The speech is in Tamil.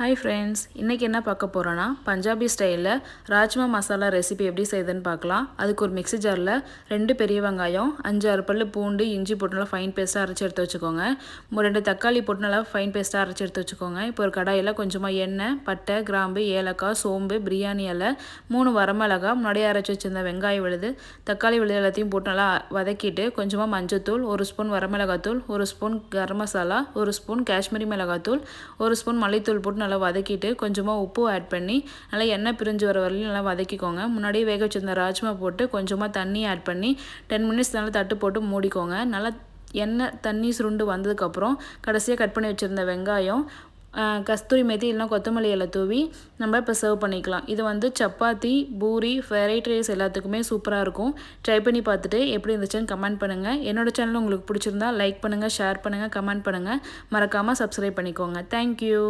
Hi friends, இன்னைக்கு என்ன பார்க்க போறோம்னா பஞ்சாபி ஸ்டைல்ல ராஜ்மா மசாலா ரெசிபி எப்படி செய்யுதுன்னு பார்க்கலாம். அதுக்கு ஒரு மிக்ஸி ஜார்ல 2 பெரிய வெங்காயம், 5-6 பல்லு பூண்டு, இஞ்சி போட்டு நல்லா ஃபைன் பேஸ்டா அரைச்சு எடுத்து வச்சுக்கோங்க. 2 தக்காளி போட்டு நல்லா ஃபைன் பேஸ்டா அரைச்சு எடுத்து வச்சுக்கோங்க. இப்போ ஒரு கடாயில கொஞ்சமா எண்ணெய், பட்டை, கிராம்பு, ஏலக்காய், சோம்பு, பிரியாணி இலை, 3 வரமிளகாய், முன்னாடியே அரைச்சு வச்சிருந்த வெங்காயம் விழுது, தக்காளி விழுது எல்லாத்தையும் போட்டு நல்லா வதக்கிட்டு கொஞ்சமா மஞ்சள்தூள், 1 spoon வரமிளகாய்த்தூள், 1 spoon garam masala, 1 spoon Kashmiri மிளகாய்த்தூள், 1 ஸ்பூன் மல்லித்தூள் போட்டு நல்லா வதக்கிட்டு கொஞ்சமாக உப்பு ஆட் பண்ணி நல்லா எண்ணெய் பிரிஞ்சு வர வரையிலும் நல்லா வதக்கிக்கோங்க. முன்னாடியே வேக வச்சிருந்த ராஜ்மா போட்டு கொஞ்சமாக தண்ணி ஆட் பண்ணி 10 மினிட்ஸ் நல்லா தட்டு போட்டு மூடிக்கோங்க. நல்லா எண்ணெய் தண்ணி சுருண்டு வந்ததுக்கப்புறம் கடைசியாக கட் பண்ணி வச்சுருந்த வெங்காயம், கஸ்தூரி மேத்தி இல்லைனா கொத்தமல்லி இலை தூவி நம்ம இப்போ சர்வ் பண்ணிக்கலாம். இது வந்து சப்பாத்தி, பூரி, ஃப்ரைட் ரைஸ் எல்லாத்துக்குமே சூப்பராக இருக்கும். ட்ரை பண்ணி பார்த்துட்டு எப்படி இருந்துச்சுன்னு கமெண்ட் பண்ணுங்கள். என்னோட சேனல் உங்களுக்கு பிடிச்சிருந்தா லைக் பண்ணுங்கள், ஷேர் பண்ணுங்கள், கமெண்ட் பண்ணுங்கள். மறக்காமல் சப்ஸ்கிரைப் பண்ணிக்கோங்க. தேங்க்யூ.